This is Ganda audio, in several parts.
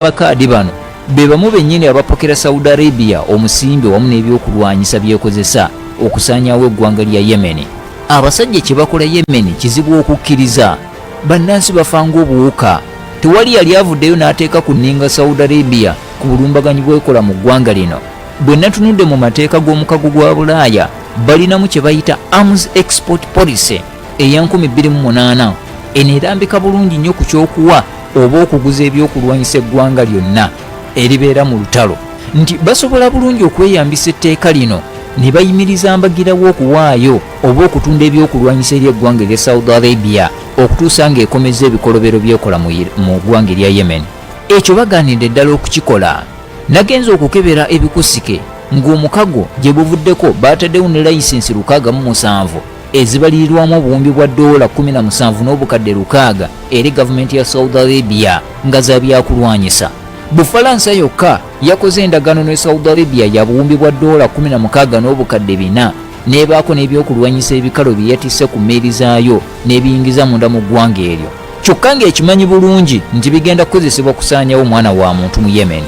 abakaadi bano be bamu bennyini abapokera Saudi Arabia omusimbi wamu n'ebyokulwanyisa byekozesa okusaanyaawo eggwanga lya Yemen. Abasajja kye bakola Yemen kizibu okukkiriza. Bannansi bafanga obuwuka. Tewali yali avuddeyo n'ateeka ku nninga Saudi Arabia ku bulumbaganyi bw'ekola mu ggwanga lino. Bwe natunudde mu mateeka g'omukago gwa Bulaaya balinamu kye bayita Arms Export Policy eya 2008 enerambika bulungi nnyo ku kyokuwa oba okuguza ebyokulwanyisa eggwanga lyonna eribeera mu lutalo, nti basobola bulungi okweyambisa etteeka lino ne bayimiriza mbagirawo okuwaayo oba okutunda ebyokulwanyisa eri eggwanga erya Saudi Arabia okutuusa ng'ekomeza ebikolobero byekola mu ggwanga erya Yemen. Ekyo bagaanidde ddala okukikola. Nagenza okukebera ebikusike ng'omukago gye buvuddeko baataddewo ne layisinsi 607 ezibalirirwamu obuwumbi bwa $17 n'obukadde 600 eri gavumenti ya Saudi Arabia nga za byakulwanyisa. Bufalansa yokka yakoze endagaano ne Saudi Arabia ya buwumbi bwa $16 n'obukadde 4 n'ebaako n'ebyokulwanyisa ebikalo bye yatisse ku mmeeri zaayo n'ebiyingiza munda mu ggwanga eryo. Kyokka ng'ekimanyi bulungi nti bigenda kukozesebwa kusaanyawo omwana wa muntu mu Yemen.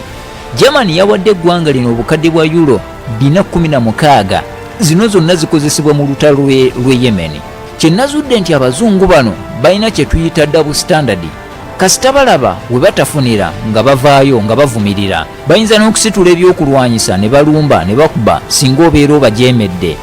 Germany yawadde eggwanga lino obukadde bwa euro 416. Zino zonna zikozesebwa mu lutalo lw'e Yemen. Kye nazudde nti abazungu bano balina kye tuyita double standard. Kasita balaba we batafunira nga bavaayo nga bavumirira, bayinza n'okusitula ebyokulwanyisa ne balumba ne bakuba singa obeera obajeemedde.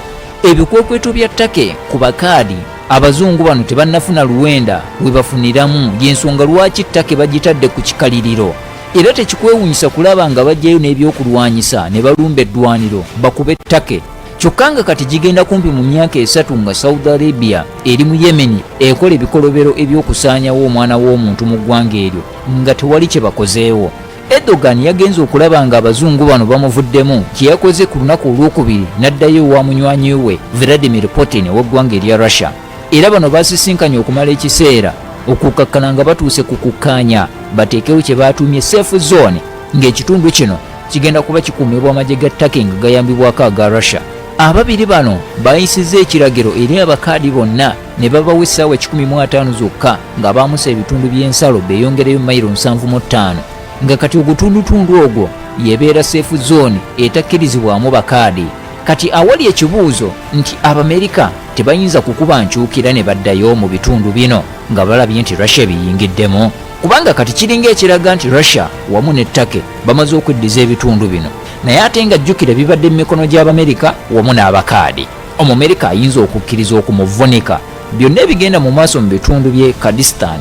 Ebikwekweto bya ttake ku bakaadi abazungu bano tebannafuna luwenda we bafuniramu, y'ensonga lwaki ttake bagitadde ku kikaliriro. Era tekikwewuunyisa kulaba nga bajjayo n'ebyokulwanyisa ne balumba eddwaniro bakube ttake. Kyokka nga kati gigenda kumpi mu myaka 3 nga Saudi Arabia eri mu Yemen ekola ebikolobero ebyokusaanyawo omwana w'omuntu mu ggwanga eryo nga tewali kye bakozeewo. Erdogan yagenze okulaba nga abazungu bano bamuvuddemu, kye yakoze ku lunaku olwokubiri n'addayo wa munywanyi we Vladimir Putin w'eggwanga erya Russia. Era bano basisinkanye okumala ekiseera okukkakkana nga batuuse ku kukkaanya bateekewo kye batuumye safe zone, ng'ekitundu kino kigenda kuba kikuumibwa amagye ga Turkey nga gayambibwako aga Russia. Ababiri bano bayisizza ekiragiro eri abakaadi bonna ne babawa essaawa 15 zokka nga baamusa ebitundu by'ensalo beeyongereyo mayiro 75, nga kati ogutundutundu ogwo yebeera safe zone etakkirizibwamu bakaadi. Kati awali ekibuuzo nti Abamerika tebayinza kukuba nkyukira ne baddayo mu bitundu bino nga balabye nti Russia biyingiddemu, kubanga kati kiringa ekiraga nti Russia wamu ne Turkey bamaze okweddiza ebitundu bino. Naye ate nga jjukira bibadde mu mikono gy'Abamerika wamu n'abakaadi. Omumerika ayinza okukkiriza okumuvunika. Byonna ebigenda mu maaso mu bitundu by'e Kurdistan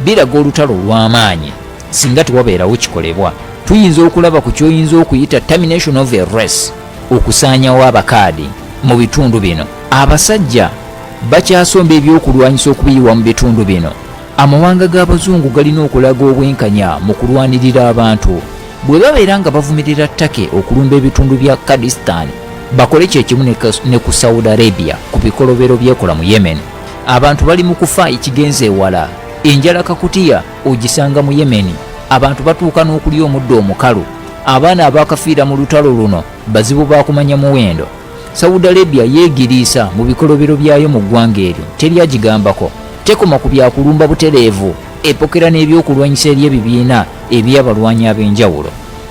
biraga olutalo olw'amaanyi singa tewabeerawo kikolebwa. Tuyinza okulaba ku kyoyinza okuyita termination of a race, okusaanyawo abakaadi mu bitundu bino. Abasajja bakyasomba ebyokulwanyisa okubiyiwa mu bitundu bino. Amawanga g'abazungu galina okulaga obwenkanya mu kulwanirira abantu. Bwe babeera nga bavumirira ttake okulumba ebitundu bya Kurdistan, bakole kyekimu ne ku Saudi Arabia ku bikolobero byekola mu Yemen. Abantu bali mu kufa ekigenze ewala. Enjala kakutiya ogisanga mu Yemen. Abantu batuuka n'okulya omuddo omukalu. Abaana abakafiira mu lutalo luno bazibu bakumanya muwendo. Saudi Arabia yeegiriisa mu bikolobero byayo mu ggwanga eryo, teryagigambako. Tekoma ku byakulumba butereevu, epokera n'ebyokulwanyisa eri ebibiina eby'abalwanyi ab'enjawulo.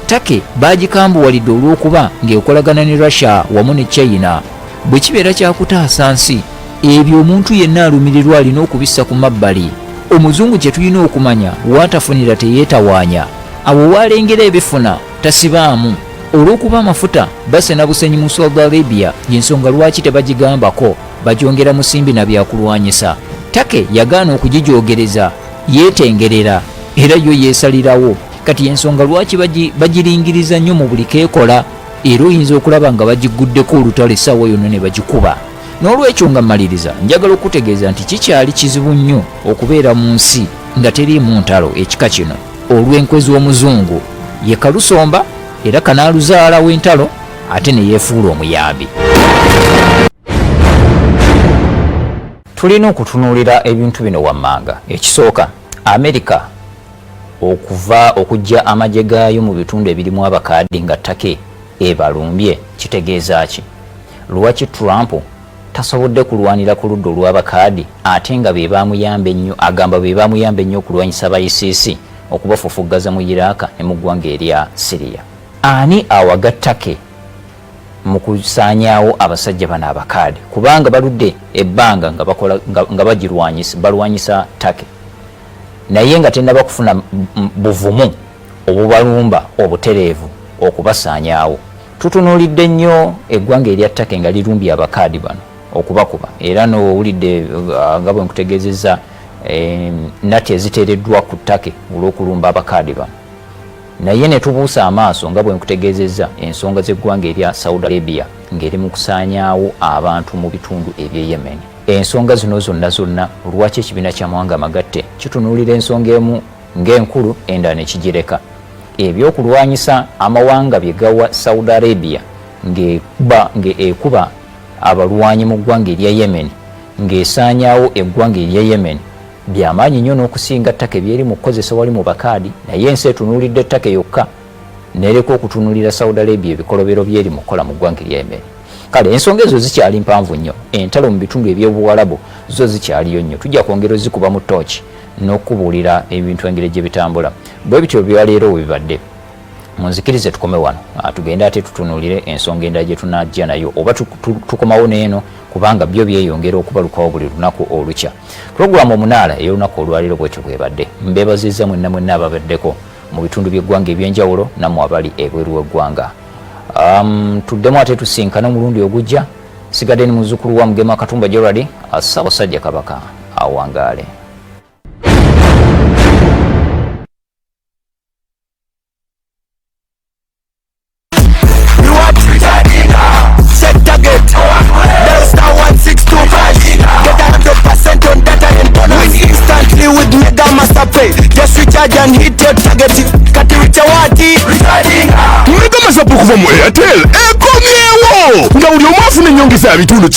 Turkey baagikambuwalidde olw'okuba ng'ekolagana ne Russia wamu ne China. Bwe kibeera kyakutaasa nsi, ebyo omuntu yenna alumirirwa alina okubissa ku mabbali. Omuzungu kye tulina okumanya watafunira teyeetawaanya. Awo waalengera ebifuna tasibaamu. Olw'okuba amafuta basena busenyi mu Saudi Arabia, y'ensonga lwaki tebagigambako, bagyongera musimbi na byakulwanyisa. Turkey yagaana okugijoogereza, yeetengerera era yo yeesalirawo. Kati y'ensonga lwaki bagiringiriza nnyo mu buli keekola, era oyinza okulaba nga bagiguddeko olutalo essaawa yonna ne bagikuba. N'olwekyo nga mmaliriza, njagala okutegeeza nti kikyali kizibu nnyo okubeera mu nsi nga teriimu ntalo ekika kino olw'enkwezi w'omuzungu ye kalusomba era kanaaluzaala w'entalo ate ne yeefuula omuyambi. Tulina okutunuulira ebintu bino wammanga. Ekisooka, Amerika okujja amagye gaayo mu bitundu ebirimu abakaadi nga Turkey ebalumbye kitegeeza ki? Lwaki Trump tasobodde kulwanira ku ludda olw'abakaadi ate nga be baamuyamba ennyo, agamba be baamuyamba ennyo okulwanyisa ba ISIS okubafufuggaza mu Iraq ne mu ggwanga erya Syria. Ani awagattake mu kusaanyaawo abasajja bano abakaadi kubanga baludde ebbanga nga balwanyisa Turkey naye nga tennaba kufuna buvumu obubalumba obutereevu okubasaanyaawo. Tutunuulidde nnyo eggwanga erya Turkey nga lirumbye abakaadi bano okubakuba era n'owulidde nga bwe nkutegeezezza nati eziteereddwa ku Turkey olw'okulumba abakaadi bano. Naye ne tubuusa amaaso nga bwe nkutegeezezza ensonga z'eggwanga erya Saudi Arabia ng'eri mu kusaanyaawo abantu mu bitundu eby'e Yemen. Ensonga zino zonna lwaki ekibiina ky'amawanga amagatte kitunuulira ensonga emu ng'enkulu endala ne kigireka. Ebyokulwanyisa amawanga bye gawa Saudi Arabia ng'ekuba abalwanyi mu ggwanga erya Yemen ng'esaanyaawo eggwanga erya Yemen byamaanyi nnyo n'okusinga Turkey byeri mu kukozesa wali mu bakaadi, naye ensi etunuulidde Turkey yokka nereka okutunuulira Saudi Arabia ebikolobero byeri mu kukola mu ggwanga erya Yemen. Kale ensonga ezo zikyali mpanvu nnyo, entalo mu bitundu eby'obuwalabu zo zikyaliyo nnyo. Tujja kwongera zikuba mu tooki n'okubuulira ebintu engeri gye bitambula. Bwe bityo byaleero we bibadde. Munzikirize tukome wano tugende ate tutunuulire ensonga endala gye tunajja nayo oba tukomawo n'eno kubanga byo byeyongera okubalukawo buli lunaku olukya. Pulogulaamu Omunaala ey'olunaku olwaleero bwetyo bwebadde. Mbeebazizza mwenna ababaddeko mu bitundu by'eggwanga eby'enjawulo nammwe abali ebweru w'eggwanga. Tuddemu ate tusinkana omulundi ogujja. Sigadde ni muzzukulu wa Mugema Katumba Gerald Ssaabasajja Kabaka awangaale. Just recharge and hit your target. Kati richawati Mega Masapu kuva mu Airtel ekomyewo nga buli omu afuna ennyongeza ya bitundu